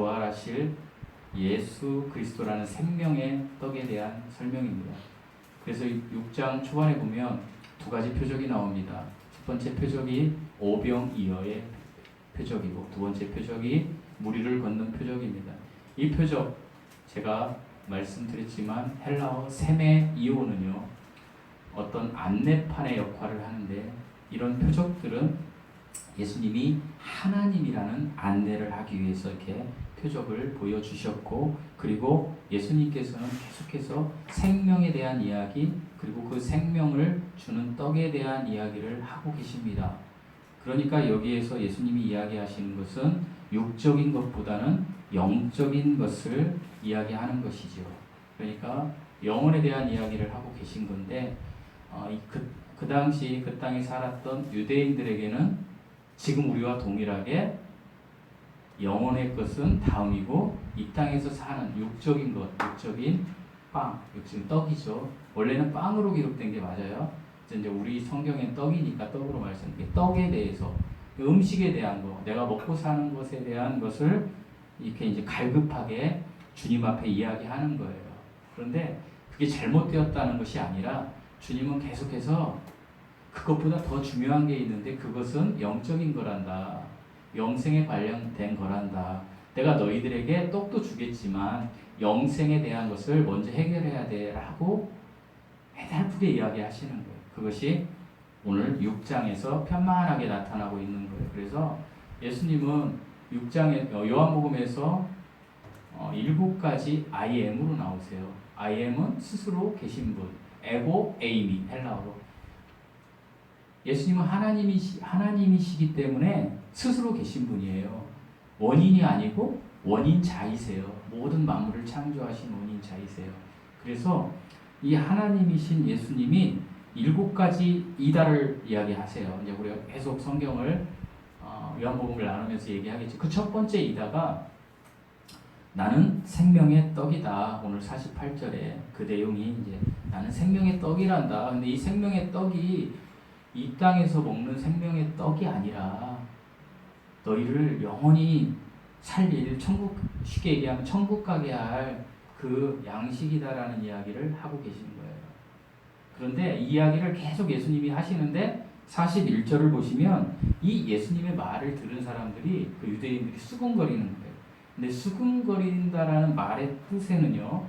부활하실 예수 그리스도라는 생명의 떡에 대한 설명입니다. 그래서 6장 초반에 보면 두 가지 표적이 나옵니다. 첫 번째 표적이 오병이어의 표적이고 두 번째 표적이 무리를 걷는 표적입니다. 이 표적 제가 말씀드렸지만 헬라어 세메이오는요 어떤 안내판의 역할을 하는데 이런 표적들은 예수님이 하나님이라는 안내를 하기 위해서 이렇게 표적을 보여주셨고 그리고 예수님께서는 계속해서 생명에 대한 이야기 그리고 그 생명을 주는 떡에 대한 이야기를 하고 계십니다. 그러니까 여기에서 예수님이 이야기하시는 것은 육적인 것보다는 영적인 것을 이야기하는 것이죠. 그러니까 영혼에 대한 이야기를 하고 계신 건데 그 당시 그 땅에 살았던 유대인들에게는 지금 우리와 동일하게 영혼의 것은 다음이고 이 땅에서 사는 육적인 것, 육적인 빵, 육적인 떡이죠. 원래는 빵으로 기록된 게 맞아요. 이제 우리 성경엔 떡이니까 떡으로 말씀드릴게요. 떡에 대해서 음식에 대한 거, 내가 먹고 사는 것에 대한 것을 이렇게 이제 갈급하게 주님 앞에 이야기하는 거예요. 그런데 그게 잘못되었다는 것이 아니라 주님은 계속해서 그것보다 더 중요한 게 있는데 그것은 영적인 거란다. 영생에 관련된 거란다. 내가 너희들에게 떡도 주겠지만 영생에 대한 것을 먼저 해결해야 돼 라고 해달프게 이야기하시는 거예요. 그것이 오늘 6장에서 편만하게 나타나고 있는 거예요. 그래서 예수님은 6장에 요한복음에서 7가지 I am으로 나오세요. I am은 스스로 계신 분, 에고 에이미 헬라어로. 예수님은 하나님이시기 때문에 스스로 계신 분이에요. 원인이 아니고 원인자이세요. 모든 만물을 창조하신 원인자이세요. 그래서 이 하나님이신 예수님이 7가지 이다를 이야기하세요. 이제 우리가 계속 성경을 요한복음을 나누면서 얘기하겠죠. 그 첫 번째 이다가 나는 생명의 떡이다. 오늘 48절에 그 내용이 이제 나는 생명의 떡이란다. 근데 이 생명의 떡이 이 땅에서 먹는 생명의 떡이 아니라 너희를 영원히 살릴 천국, 쉽게 얘기하면 천국 가게 할 그 양식이다라는 이야기를 하고 계시는 거예요. 그런데 이 이야기를 계속 예수님이 하시는데 41절을 보시면 이 예수님의 말을 들은 사람들이 그 유대인들이 수군거리는 거예요. 근데 수군거린다라는 말의 뜻에는요,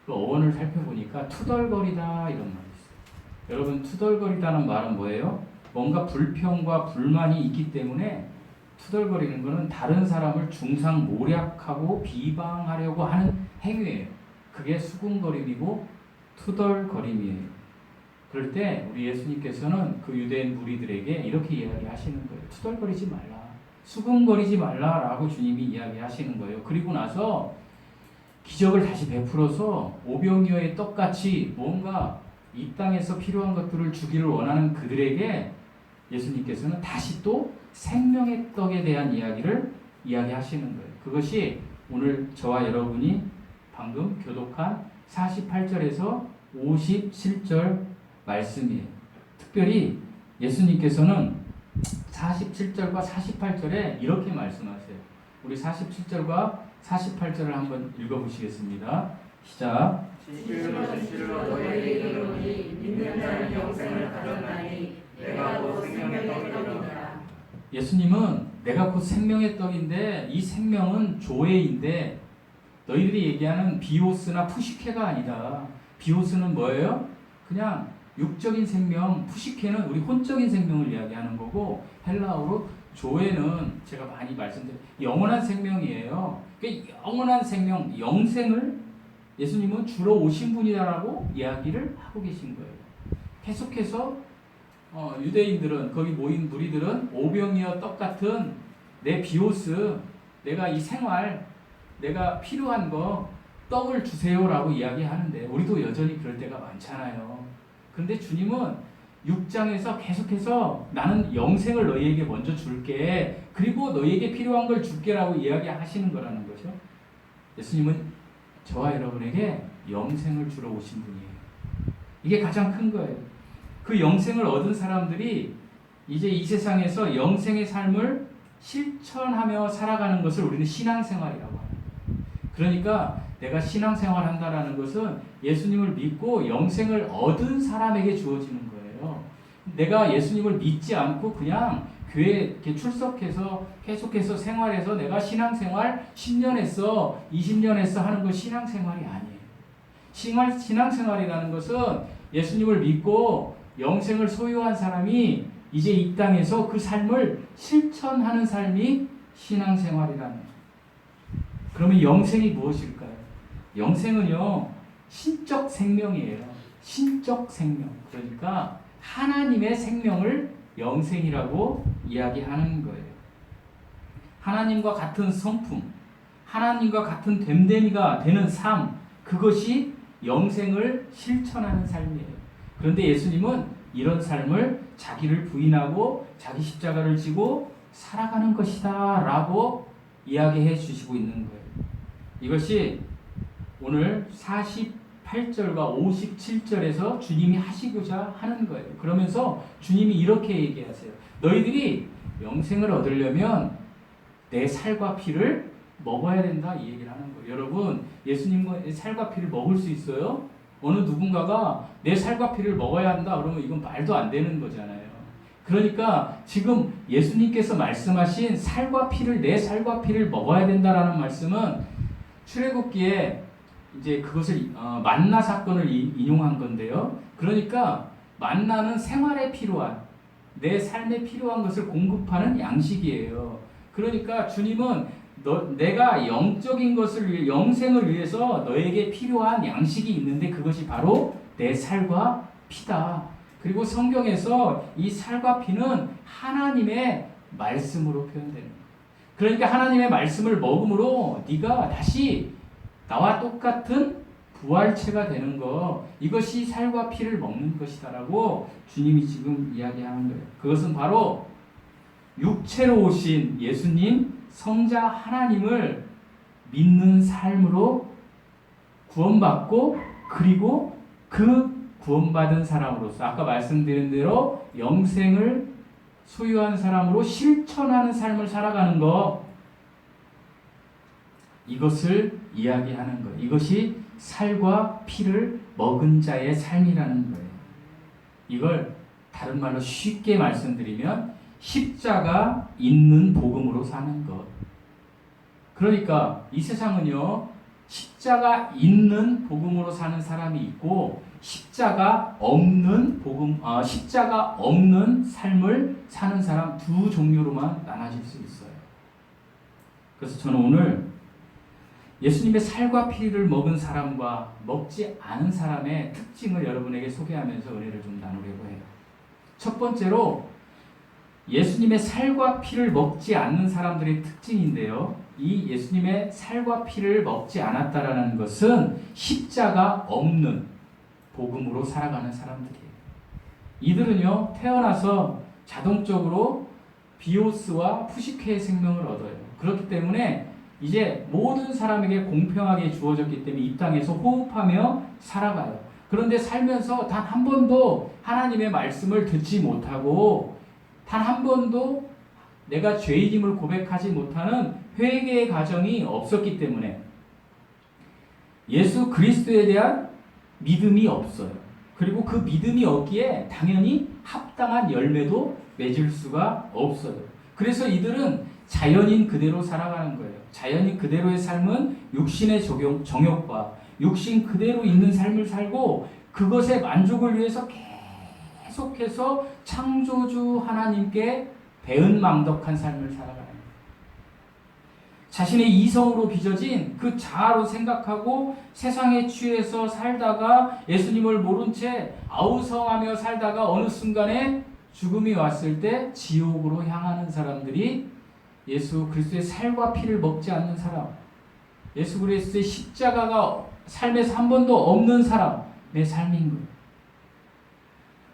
그 어원을 살펴보니까 투덜거리다 이런 말이 있어요. 여러분 투덜거리다는 말은 뭐예요? 뭔가 불평과 불만이 있기 때문에 투덜거리는 것은 다른 사람을 중상모략하고 비방하려고 하는 행위예요. 그게 수군거림이고 투덜거림이에요. 그럴 때 우리 예수님께서는 그 유대인 무리들에게 이렇게 이야기하시는 거예요. 투덜거리지 말라. 수군거리지 말라라고 주님이 이야기하시는 거예요. 그리고 나서 기적을 다시 베풀어서 오병이어의 떡같이 뭔가 이 땅에서 필요한 것들을 주기를 원하는 그들에게 예수님께서는 다시 또 생명의 떡에 대한 이야기를 이야기하시는 거예요. 그것이 오늘 저와 여러분이 방금 교독한 48절에서 57절 말씀이에요. 특별히 예수님께서는 47절과 48절에 이렇게 말씀하세요. 우리 47절과 48절을 한번 읽어보시겠습니다. 시작. 진실로 너희에게 이르노니 믿는 자는 영생을 가졌나니 내가 곧 생명의 떡이니라. 예수님은 내가 곧 생명의 떡인데 이 생명은 조회인데 너희들이 얘기하는 비오스나 푸시케가 아니다. 비오스는 뭐예요? 그냥 육적인 생명, 푸시케는 우리 혼적인 생명을 이야기하는 거고 헬라어로 조회는 제가 많이 말씀드린 영원한 생명이에요. 그러니까 영원한 생명, 영생을 예수님은 주러 오신 분이다라고 이야기를 하고 계신 거예요. 계속해서 유대인들은 거기 모인 무리들은 오병이어 떡 같은 내 비오스, 내가 이 생활, 내가 필요한 거 떡을 주세요라고 이야기하는데 우리도 여전히 그럴 때가 많잖아요. 그런데 주님은 6장에서 계속해서 나는 영생을 너희에게 먼저 줄게. 그리고 너희에게 필요한 걸 줄게라고 이야기하시는 거라는 거죠. 예수님은 저와 여러분에게 영생을 주러 오신 분이에요. 이게 가장 큰 거예요. 그 영생을 얻은 사람들이 이제 이 세상에서 영생의 삶을 실천하며 살아가는 것을 우리는 신앙생활이라고 합니다. 그러니까 내가 신앙생활 한다라는 것은 예수님을 믿고 영생을 얻은 사람에게 주어지는 거예요. 내가 예수님을 믿지 않고 그냥 교회에 이렇게 출석해서 계속해서 생활해서 내가 신앙생활 10년 했어, 20년 했어 하는 건 신앙생활이 아니에요. 신앙생활이라는 것은 예수님을 믿고 영생을 소유한 사람이 이제 이 땅에서 그 삶을 실천하는 삶이 신앙생활이라는 거예요. 그러면 영생이 무엇일까요? 영생은요, 신적 생명이에요. 신적 생명. 그러니까 하나님의 생명을 영생이라고 이야기하는 거예요. 하나님과 같은 성품, 하나님과 같은 됨됨이가 되는 삶, 그것이 영생을 실천하는 삶이에요. 그런데 예수님은 이런 삶을 자기를 부인하고 자기 십자가를 지고 살아가는 것이다 라고 이야기해 주시고 있는 거예요. 이것이 오늘 48절과 57절에서 주님이 하시고자 하는 거예요. 그러면서 주님이 이렇게 얘기하세요. 너희들이 영생을 얻으려면 내 살과 피를 먹어야 된다 이 얘기를 하는 거예요. 여러분, 예수님의 살과 피를 먹을 수 있어요? 어느 누군가가 내 살과 피를 먹어야 한다 그러면 이건 말도 안 되는 거잖아요. 그러니까 지금 예수님께서 말씀하신 살과 피를, 내 살과 피를 먹어야 된다라는 말씀은 출애굽기에 이제 그것을 만나 사건을 인용한 건데요. 그러니까 만나는 생활에 필요한, 내 삶에 필요한 것을 공급하는 양식이에요. 그러니까 주님은 내가 영적인 것을 위해, 영생을 위해서 너에게 필요한 양식이 있는데 그것이 바로 내 살과 피다. 그리고 성경에서 이 살과 피는 하나님의 말씀으로 표현되는 거예요. 그러니까 하나님의 말씀을 먹음으로 네가 다시 나와 똑같은 부활체가 되는 거, 이것이 살과 피를 먹는 것이다라고 주님이 지금 이야기하는 거예요. 그것은 바로 육체로 오신 예수님, 성자 하나님을 믿는 삶으로 구원받고, 그리고 그 구원받은 사람으로서 아까 말씀드린 대로 영생을 소유한 사람으로 실천하는 삶을 살아가는 것, 이것을 이야기하는 거예요. 이것이 살과 피를 먹은 자의 삶이라는 거예요. 이걸 다른 말로 쉽게 말씀드리면 십자가 있는 복음으로 사는 것. 그러니까 이 세상은요, 십자가 있는 복음으로 사는 사람이 있고 십자가 없는 복음, 십자가 없는 삶을 사는 사람 두 종류로만 나눠질 수 있어요. 그래서 저는 오늘 예수님의 살과 피를 먹은 사람과 먹지 않은 사람의 특징을 여러분에게 소개하면서 은혜를 좀 나누려고 해요. 첫 번째로 예수님의 살과 피를 먹지 않는 사람들의 특징인데요. 이 예수님의 살과 피를 먹지 않았다라는 것은 십자가 없는 복음으로 살아가는 사람들이에요. 이들은요, 태어나서 자동적으로 비오스와 푸시케의 생명을 얻어요. 그렇기 때문에 이제 모든 사람에게 공평하게 주어졌기 때문에 이 땅에서 호흡하며 살아가요. 그런데 살면서 단 한 번도 하나님의 말씀을 듣지 못하고 단 한 번도 내가 죄인임을 고백하지 못하는 회개의 과정이 없었기 때문에 예수 그리스도에 대한 믿음이 없어요. 그리고 그 믿음이 없기에 당연히 합당한 열매도 맺을 수가 없어요. 그래서 이들은 자연인 그대로 살아가는 거예요. 자연인 그대로의 삶은 육신의 정욕과 육신 그대로 있는 삶을 살고 그것의 만족을 위해서 계속해서 창조주 하나님께 배은망덕한 삶을 살아가는 거예요. 자신의 이성으로 빚어진 그 자아로 생각하고 세상에 취해서 살다가 예수님을 모른 채 아우성하며 살다가 어느 순간에 죽음이 왔을 때 지옥으로 향하는 사람들이 예수 그리스도의 살과 피를 먹지 않는 사람, 예수 그리스도의 십자가가 삶에서 한 번도 없는 사람의 삶인 거예요.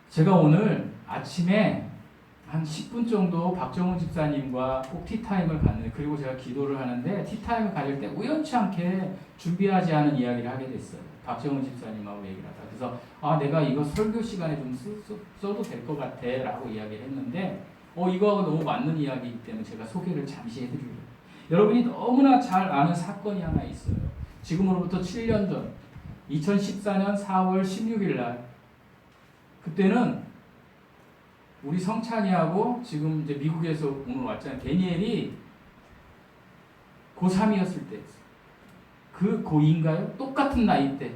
제가 오늘 아침에 한 10분 정도 박정훈 집사님과 꼭 티타임을 갖는데, 그리고 제가 기도를 하는데 티타임을 가질 때 우연치 않게 준비하지 않은 이야기를 하게 됐어요. 박정훈 집사님하고 얘기를 하다가. 그래서 내가 이거 설교 시간에 좀 써도 될 것 같아 라고 이야기를 했는데 이거하고 너무 맞는 이야기이기 때문에 제가 소개를 잠시 해드리려고. 여러분이 너무나 잘 아는 사건이 하나 있어요. 지금으로부터 7년 전 2014년 4월 16일 날, 그때는 우리 성찬이하고 지금 이제 미국에서 오늘 왔잖아요. 데니엘이 고3이었을 때, 그 고2인가요? 똑같은 나이 때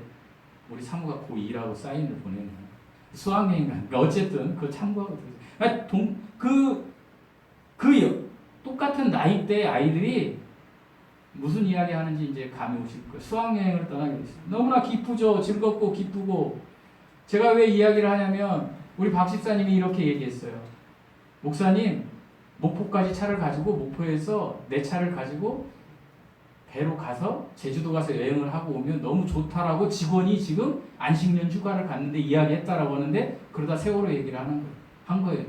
우리 사무가 고2라고 사인을 보내는 수학여행 간. 그러니까 어쨌든 그걸 참고하고 들으세요. 똑같은 나이 때 아이들이 무슨 이야기 하는지 이제 감이 오실 거예요. 수학여행을 떠나게 됐어요. 너무나 기쁘죠. 즐겁고 기쁘고. 제가 왜 이야기를 하냐면 우리 박 집사님이 이렇게 얘기했어요. 목사님, 목포까지 차를 가지고 목포에서 내 차를 가지고 배로 가서 제주도 가서 여행을 하고 오면 너무 좋다라고 직원이 지금 안식년 휴가를 갔는데 이야기했다라고 하는데, 그러다 세월호 얘기를 한 거예요.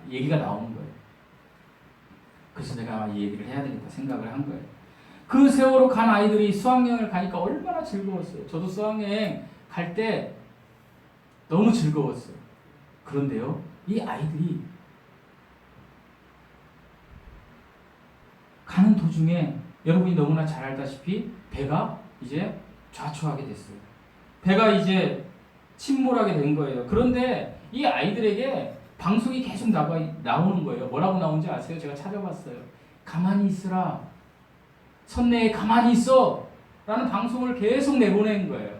얘기가 나오는 거예요. 그래서 내가 이 얘기를 해야 되겠다 생각을 한 거예요. 그 세월호 간 아이들이 수학여행을 가니까 얼마나 즐거웠어요. 저도 수학여행 갈 때 너무 즐거웠어요. 그런데요, 이 아이들이 가는 도중에 여러분이 너무나 잘 알다시피 배가 이제 좌초하게 됐어요. 배가 이제 침몰하게 된 거예요. 그런데 이 아이들에게 방송이 계속 나오는 거예요. 뭐라고 나오는지 아세요? 제가 찾아봤어요. 가만히 있으라. 선내에 가만히 있어. 라는 방송을 계속 내보낸 거예요.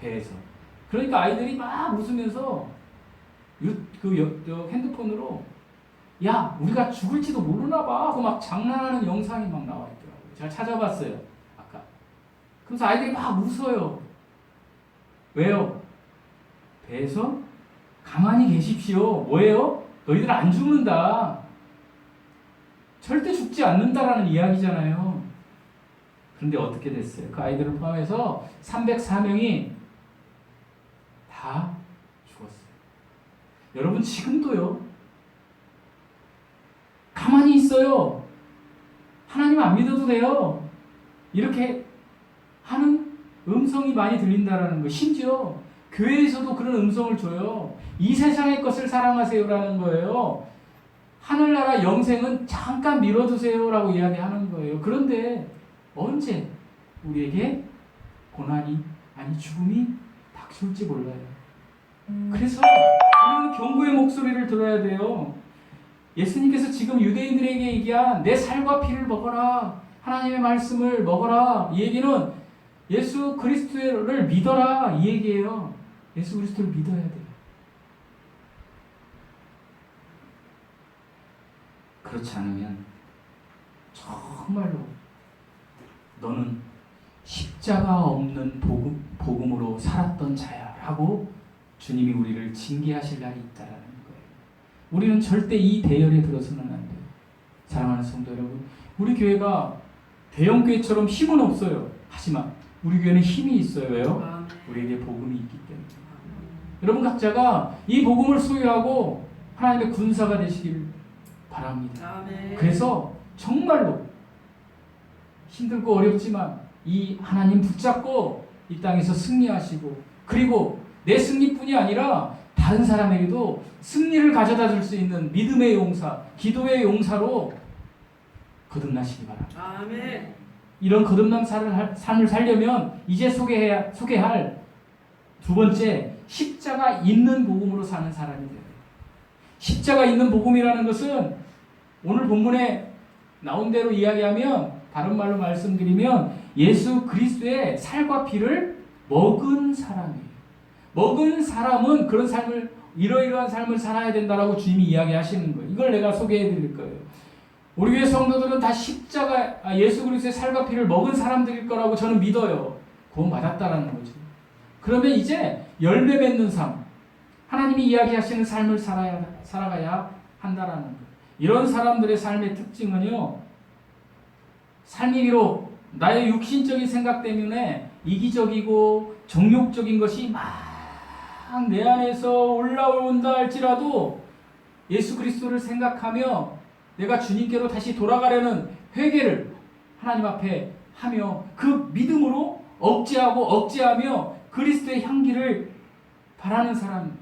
배에서. 그러니까 아이들이 막 웃으면서 핸드폰으로 야, 우리가 죽을지도 모르나 봐 하고 막 장난하는 영상이 막 나와 있더라고요. 제가 찾아봤어요. 아까. 그래서 아이들이 막 웃어요. 왜요? 배에서 가만히 계십시오. 뭐예요? 너희들 안 죽는다. 절대 죽지 않는다라는 이야기잖아요. 그런데 어떻게 됐어요? 그 아이들을 포함해서 304명이 다 죽었어요. 여러분 지금도요. 가만히 있어요. 하나님 안 믿어도 돼요. 이렇게 하는 음성이 많이 들린다라는 거. 심지어 교회에서도 그런 음성을 줘요. 이 세상의 것을 사랑하세요라는 거예요. 하늘나라 영생은 잠깐 미뤄두세요라고 이야기하는 거예요. 그런데 언제 우리에게 고난이 아니 죽음이 닥칠지 몰라요. 그래서 우리는 경고의 목소리를 들어야 돼요. 예수님께서 지금 유대인들에게 얘기한 내 살과 피를 먹어라, 하나님의 말씀을 먹어라, 이 얘기는 예수 그리스도를 믿어라 이 얘기예요. 예수 그리스도를 믿어야 돼요. 그렇지 않으면 정말로 너는 십자가 없는 복음으로 살았던 자야 라고 주님이 우리를 징계하실 날이 있다라는 거예요. 우리는 절대 이 대열에 들어서는 안 돼요. 사랑하는 성도 여러분, 우리 교회가 대형교회처럼 힘은 없어요. 하지만 우리 교회는 힘이 있어요. 왜요? 우리에게 복음이 있기 때문에. 여러분 각자가 이 복음을 소유하고 하나님의 군사가 되시길 바랍니다. 그래서 정말로 힘들고 어렵지만 이 하나님 붙잡고 이 땅에서 승리하시고, 그리고 내 승리뿐이 아니라 다른 사람에게도 승리를 가져다 줄 수 있는 믿음의 용사, 기도의 용사로 거듭나시기 바랍니다. 아멘. 이런 거듭난 삶을 살려면 이제 소개할 두 번째, 십자가 있는 복음으로 사는 사람이 돼요. 십자가 있는 복음이라는 것은 오늘 본문에 나온 대로 이야기하면, 다른 말로 말씀드리면 예수 그리스도의 살과 피를 먹은 사람이에요. 먹은 사람은 그런 삶을, 이러이러한 삶을 살아야 된다라고 주님이 이야기하시는 거예요. 이걸 내가 소개해 드릴 거예요. 우리 교회 성도들은 다 십자가, 예수 그리스도의 살과 피를 먹은 사람들일 거라고 저는 믿어요. 구원 받았다라는 거죠. 그러면 이제 열매 맺는 삶, 하나님이 이야기하시는 삶을 살아가야 한다라는 거예요. 이런 사람들의 삶의 특징은요, 삶이 비록 나의 육신적인 생각 때문에 이기적이고 정욕적인 것이 막 내 안에서 올라온다 할지라도 예수 그리스도를 생각하며 내가 주님께로 다시 돌아가려는 회개를 하나님 앞에 하며 그 믿음으로 억제하며 그리스도의 향기를 바라는 사람,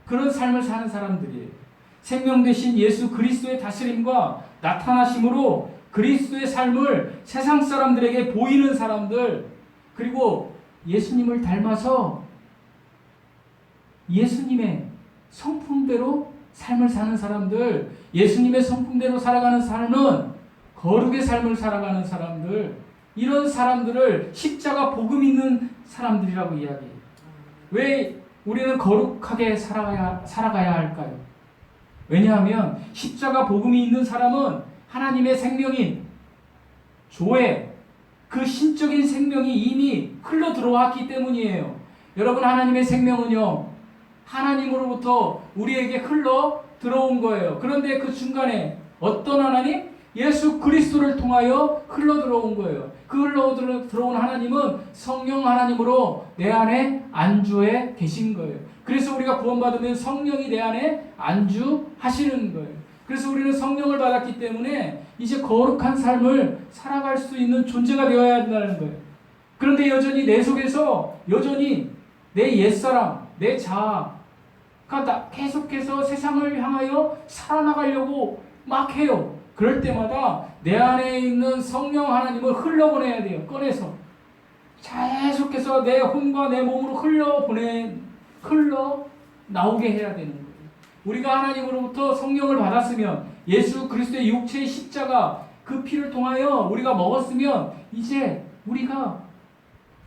그런 삶을 사는 사람들이에요. 생명 되신 예수 그리스도의 다스림과 나타나심으로 그리스도의 삶을 세상 사람들에게 보이는 사람들, 그리고 예수님을 닮아서 예수님의 성품대로 삶을 사는 사람들, 예수님의 성품대로 살아가는 삶은 거룩의 삶을 살아가는 사람들, 이런 사람들을 십자가 복음 있는 사람들이라고 이야기해요. 왜 우리는 거룩하게 살아가야 할까요? 왜냐하면 십자가 복음이 있는 사람은 하나님의 생명인 조에 그 신적인 생명이 이미 흘러 들어왔기 때문이에요. 여러분, 하나님의 생명은요, 하나님으로부터 우리에게 흘러 들어온 거예요. 그런데 그 중간에 어떤 하나님? 예수 그리스도를 통하여 흘러 들어온 거예요. 그 흘러 들어온 하나님은 성령 하나님으로 내 안에 안주해 계신 거예요. 그래서 우리가 구원받으면 성령이 내 안에 안주하시는 거예요. 그래서 우리는 성령을 받았기 때문에 이제 거룩한 삶을 살아갈 수 있는 존재가 되어야 한다는 거예요. 그런데 여전히 내 속에서 여전히 내 옛사람, 내 자아가 계속해서 세상을 향하여 살아나가려고 막 해요. 그럴 때마다 내 안에 있는 성령 하나님을 흘러보내야 돼요. 꺼내서 계속해서 내 혼과 내 몸으로 흘러 나오게 해야 되는 거예요. 우리가 하나님으로부터 성령을 받았으면, 예수 그리스도의 육체의 십자가 그 피를 통하여 우리가 먹었으면, 이제 우리가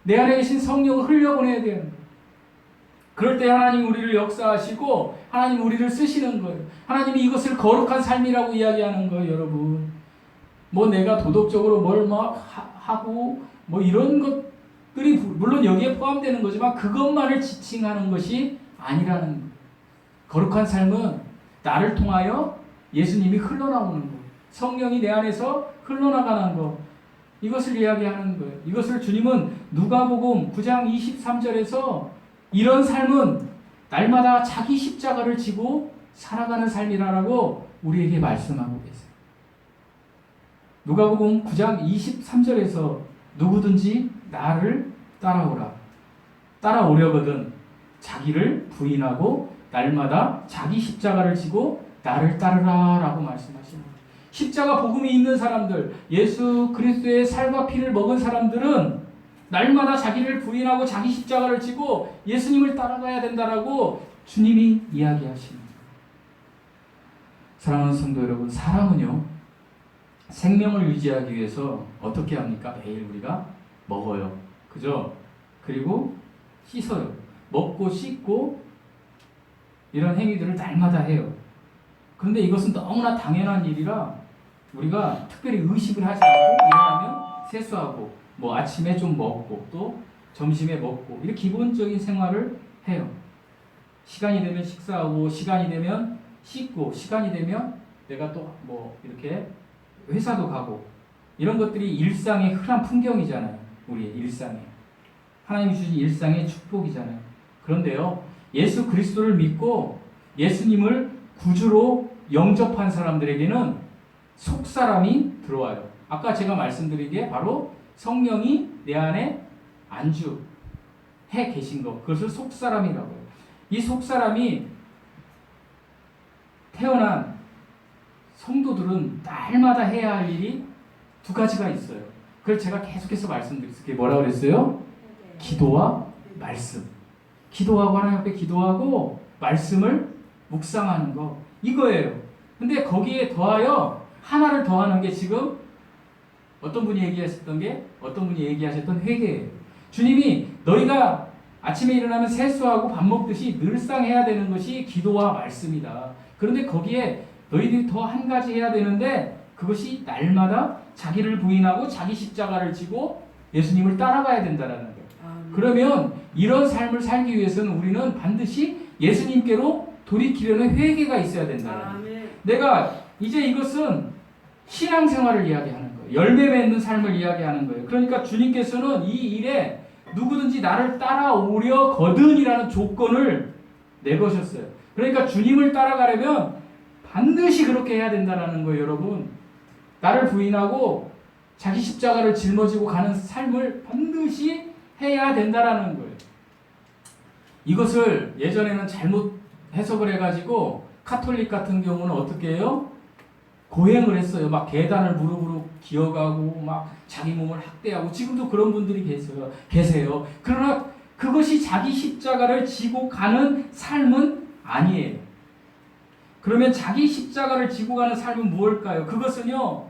내 안에 계신 성령을 흘려보내야 되는 거예요. 그럴 때 하나님 우리를 역사하시고 하나님 우리를 쓰시는 거예요. 하나님이 이것을 거룩한 삶이라고 이야기하는 거예요, 여러분. 뭐 내가 도덕적으로 뭘 막 하고 뭐 이런 것들이 물론 여기에 포함되는 거지만 그것만을 지칭하는 것이 아니라는 거예요. 거룩한 삶은 나를 통하여 예수님이 흘러나오는 것, 성령이 내 안에서 흘러나가는 것, 이것을 이야기하는 거예요. 이것을 주님은 누가복음 9장 23절에서 이런 삶은 날마다 자기 십자가를 지고 살아가는 삶이라고 우리에게 말씀하고 계세요. 누가복음 9장 23절에서 누구든지 나를 따라오라. 따라오려거든 자기를 부인하고 날마다 자기 십자가를 지고 나를 따르라 라고 말씀하시는 거예요. 십자가 복음이 있는 사람들, 예수 그리스도의 살과 피를 먹은 사람들은 날마다 자기를 부인하고 자기 십자가를 지고 예수님을 따라가야 된다라고 주님이 이야기하십니다. 사랑하는 성도 여러분, 사람은요 생명을 유지하기 위해서 어떻게 합니까? 매일 우리가 먹어요. 그죠? 그리고 씻어요. 먹고 씻고 이런 행위들을 날마다 해요. 그런데 이것은 너무나 당연한 일이라 우리가 특별히 의식을 하지 않고 일어나면 세수하고 뭐 아침에 좀 먹고 또 점심에 먹고 이렇게 기본적인 생활을 해요. 시간이 되면 식사하고 시간이 되면 씻고 시간이 되면 내가 또 뭐 이렇게 회사도 가고 이런 것들이 일상의 흔한 풍경이잖아요. 우리의 일상에. 하나님이 주신 일상의 축복이잖아요. 그런데요, 예수 그리스도를 믿고 예수님을 구주로 영접한 사람들에게는 속사람이 들어와요. 아까 제가 말씀드린 게 바로 성령이 내 안에 안주해 계신 것, 그것을 속사람이라고 해요. 이 속사람이 태어난 성도들은 날마다 해야 할 일이 두 가지가 있어요. 그걸 제가 계속해서 말씀드렸어요. 그게 뭐라고 그랬어요? 기도와 말씀. 기도하고 하나님 앞에 기도하고 말씀을 묵상하는 거, 이거예요. 근데 거기에 더하여 하나를 더하는 게 지금 어떤 분이 얘기하셨던 회개예요. 주님이 너희가 아침에 일어나면 세수하고 밥 먹듯이 늘상 해야 되는 것이 기도와 말씀이다. 그런데 거기에 너희들이 더 한 가지 해야 되는데 그것이 날마다 자기를 부인하고 자기 십자가를 지고 예수님을 따라가야 된다라는 거예요. 그러면 이런 삶을 살기 위해서는 우리는 반드시 예수님께로 돌이키려는 회개가 있어야 된다는 거예요. 내가 이제 이것은 신앙생활을 이야기하는 거예요. 열매 맺는 삶을 이야기하는 거예요. 그러니까 주님께서는 이 일에 누구든지 나를 따라오려거든이라는 조건을 내거셨어요. 그러니까 주님을 따라가려면 반드시 그렇게 해야 된다는 거예요, 여러분. 나를 부인하고 자기 십자가를 짊어지고 가는 삶을 반드시 해야 된다는 거예요. 이것을 예전에는 잘못 해석을 해가지고 카톨릭 같은 경우는 어떻게 해요? 고행을 했어요. 막 계단을 무릎으로 기어가고 막 자기 몸을 학대하고 지금도 그런 분들이 계세요. 그러나 그것이 자기 십자가를 지고 가는 삶은 아니에요. 그러면 자기 십자가를 지고 가는 삶은 무엇일까요? 그것은요,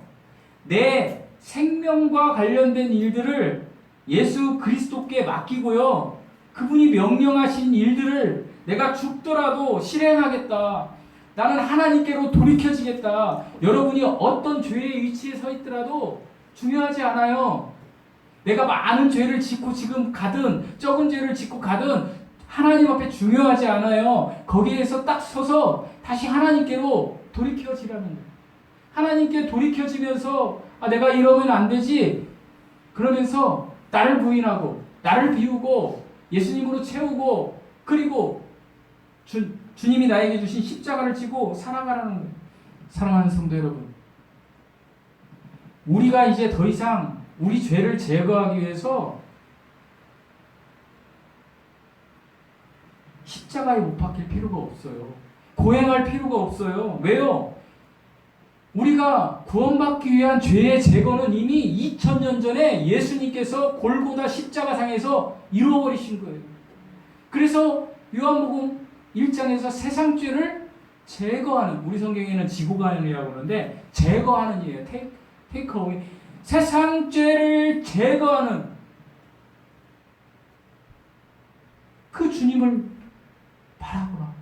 내 생명과 관련된 일들을 예수 그리스도께 맡기고요, 그분이 명령하신 일들을 내가 죽더라도 실행하겠다. 나는 하나님께로 돌이켜지겠다. 여러분이 어떤 죄의 위치에 서 있더라도 중요하지 않아요. 내가 많은 죄를 짓고 지금 가든 적은 죄를 짓고 가든 하나님 앞에 중요하지 않아요. 거기에서 딱 서서 다시 하나님께로 돌이켜지라는 거예요. 하나님께 돌이켜지면서 내가 이러면 안 되지. 그러면서 나를 부인하고 나를 비우고 예수님으로 채우고 그리고 주님이 나에게 주신 십자가를 지고 살아가라는 거예요. 사랑하는 성도 여러분, 우리가 이제 더 이상 우리 죄를 제거하기 위해서 십자가에 못 박힐 필요가 없어요. 고행할 필요가 없어요. 왜요? 우리가 구원받기 위한 죄의 제거는 이미 2000년 전에 예수님께서 골고다 십자가상에서 이루어버리신 거예요. 그래서 요한복음 1장에서 세상 죄를 제거하는, 우리 성경에는 지고 가는이라고 그러는데 제거하는 이에요. 테이크 어웨이. 세상 죄를 제거하는 그 주님을 바라보라.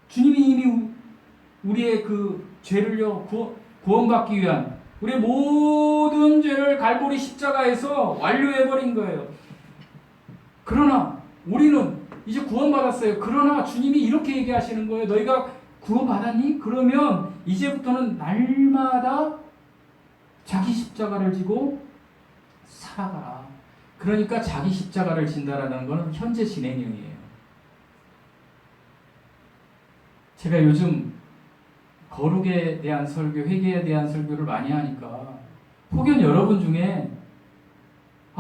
주님이 이미 우리의 그 죄를요 구원받기 위한 우리의 모든 죄를 갈보리 십자가에서 완료해버린 거예요. 그러나 우리는 이제 구원받았어요. 그러나 주님이 이렇게 얘기하시는 거예요. 너희가 구원받았니? 그러면 이제부터는 날마다 자기 십자가를 지고 살아가라. 그러니까 자기 십자가를 진다라는 것은 현재 진행형이에요. 제가 요즘 거룩에 대한 설교, 회개에 대한 설교를 많이 하니까 혹연 여러분 중에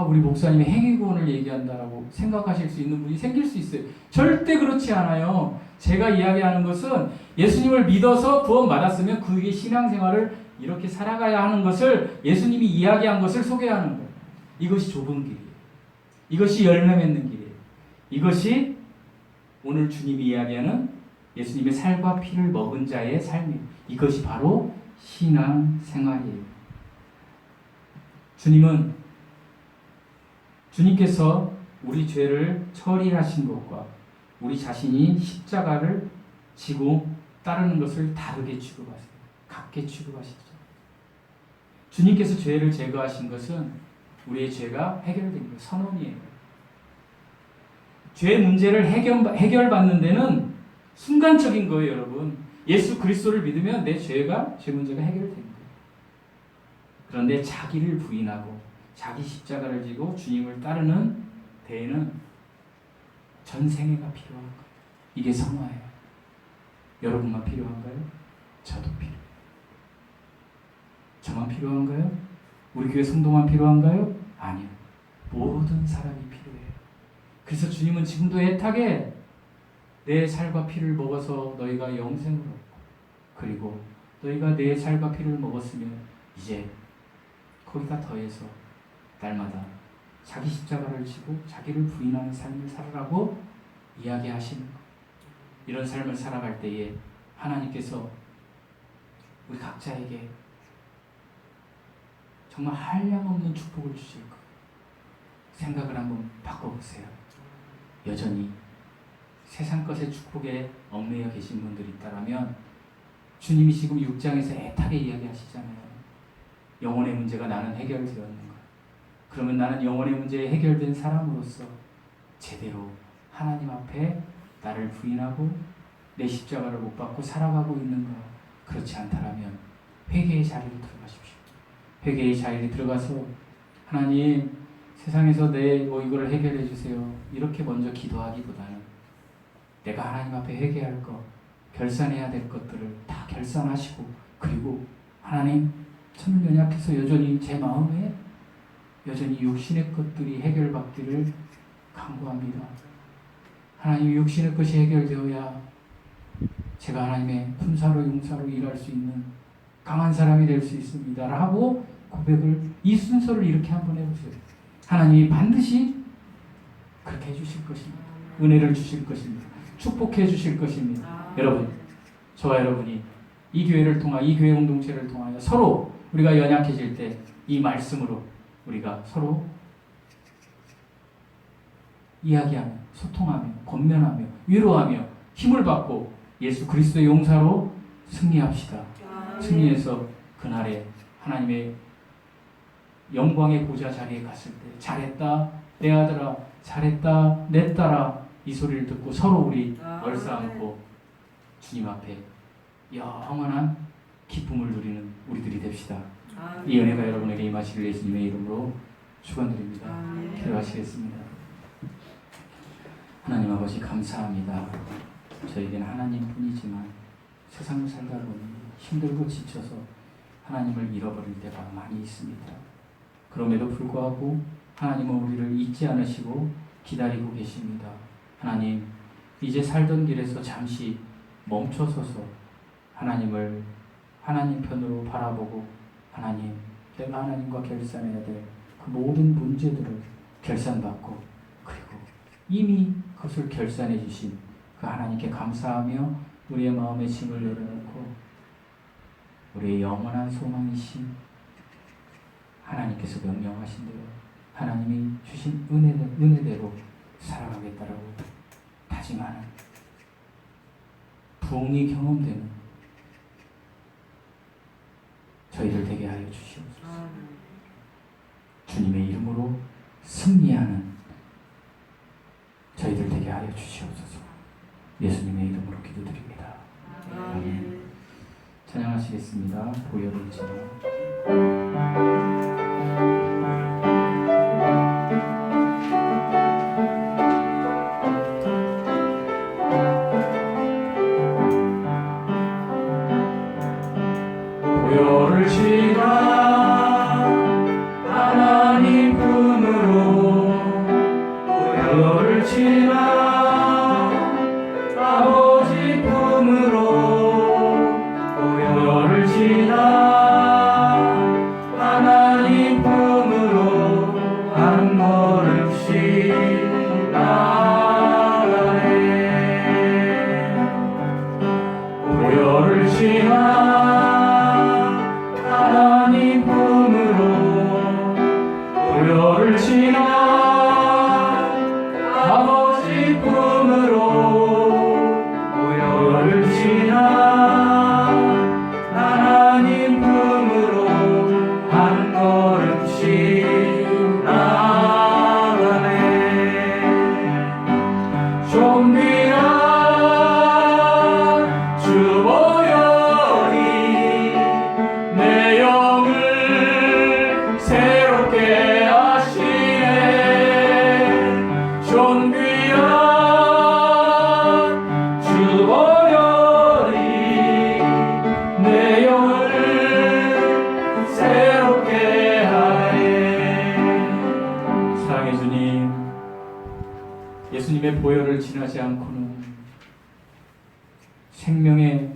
우리 목사님이 행위구원을 얘기한다라고 생각하실 수 있는 분이 생길 수 있어요. 절대 그렇지 않아요. 제가 이야기하는 것은 예수님을 믿어서 구원받았으면 그의 신앙생활을 이렇게 살아가야 하는 것을 예수님이 이야기한 것을 소개하는 거예요. 이것이 좁은 길이에요. 이것이 열매 맺는 길이에요. 이것이 오늘 주님이 이야기하는 예수님의 살과 피를 먹은 자의 삶이에요. 이것이 바로 신앙생활이에요. 주님께서 우리 죄를 처리하신 것과 우리 자신이 십자가를 지고 따르는 것을 다르게 취급하세요. 같게 취급하시죠. 주님께서 죄를 제거하신 것은 우리의 죄가 해결된 거예요. 선언이에요. 죄 문제를 해결받는 데는 순간적인 거예요, 여러분. 예수 그리스도를 믿으면 내 죄 문제가 해결된 거예요. 그런데 자기를 부인하고 자기 십자가를 지고 주님을 따르는 데에는 전생애가 필요한 거예요. 이게 성화예요. 여러분만 필요한가요? 저도 필요해요. 저만 필요한가요? 우리 교회 성도만 필요한가요? 아니요. 모든 사람이 필요해요. 그래서 주님은 지금도 애타게 내 살과 피를 먹어서 너희가 영생을 얻고 그리고 너희가 내 살과 피를 먹었으면 이제 거기다 더해서 날마다 자기 십자가를 지고 자기를 부인하는 삶을 살으라고 이야기하시는 것. 이런 삶을 살아갈 때에 하나님께서 우리 각자에게 정말 한량없는 축복을 주실 거예요. 생각을 한번 바꿔보세요. 여전히 세상 것의 축복에 얽매여 계신 분들이 있다면 주님이 지금 6장에서 애타게 이야기하시잖아요. 영혼의 문제가 나는 해결되었는가? 그러면 나는 영혼의 문제에 해결된 사람으로서 제대로 하나님 앞에 나를 부인하고 내 십자가를 못 받고 살아가고 있는가? 그렇지 않다면 회개의 자리로 들어가십시오. 회개의 자리에 들어가서 하나님 세상에서 내 이거를 해결해 주세요. 이렇게 먼저 기도하기보다는 내가 하나님 앞에 회개할 것, 결산해야 될 것들을 다 결산하시고 그리고 하나님 저는 연약해서 여전히 제 마음에 여전히 육신의 것들이 해결받기를 간구합니다. 하나님 육신의 것이 해결되어야 제가 하나님의 군사로 용사로 일할 수 있는 강한 사람이 될 수 있습니다 라고 고백을, 이 순서를 이렇게 한번 해보세요. 하나님이 반드시 그렇게 해주실 것입니다. 은혜를 주실 것입니다. 축복해 주실 것입니다. 여러분, 저와 여러분이 이 교회를 통하여, 이 교회 공동체를 통하여 서로 우리가 연약해질 때 이 말씀으로 우리가 서로 이야기하며 소통하며 권면하며 위로하며 힘을 받고 예수 그리스도의 용사로 승리합시다. 승리해서 그날에 하나님의 영광의 보좌 자리에 갔을 때 잘했다 내 아들아, 잘했다 내 딸아, 이 소리를 듣고 서로 우리 얼싸안고 주님 앞에 영원한 기쁨을 누리는 우리들이 됩시다. 이 은혜가 여러분에게 임하시길 예수님의 이름으로 축원드립니다. 기도하시겠습니다. 하나님 아버지 감사합니다. 저에게는 하나님뿐이지만 세상을 살다 보니 힘들고 지쳐서 하나님을 잃어버릴 때가 많이 있습니다. 그럼에도 불구하고 하나님은 우리를 잊지 않으시고 기다리고 계십니다. 하나님, 이제 살던 길에서 잠시 멈춰서서 하나님을 하나님 편으로 바라보고, 하나님, 내가 하나님과 결산해야 될 그 모든 문제들을 결산받고, 그리고 이미 그것을 결산해 주신 그 하나님께 감사하며 우리의 마음의 짐을 내려놓고 우리의 영원한 소망이신 하나님께서 명령하신 대로 하나님이 주신 은혜대로 살아가겠다라고 다짐하는, 부흥이 경험되는 저희들 되게 하여 주시옵소서. 주님의 이름으로 승리하는 저희들 되게 하여 주시옵소서. 예수님의 이름으로 기도드립니다. 아멘. 찬양하시겠습니다. 보혈을 지나. 보혈을 지나 하나님 품으로, 보혈을 지나 아버지 품으로, 보혈을 지나 하나님 품으로 한 걸음씩 나아가네. 보혈을 지나 하나님 품으로, 보혈을 지나 아버지 품으로, 보혈을 지나 하나님 품으로 한 걸음씩 나아가네. 존귀한 주 보혈이 내 영을 새롭게 하시네. 존귀한 주 보혈이 내 영을 새롭게 하네. 사랑의 주님, 예수님의 보혈을 지나지 않고는 생명의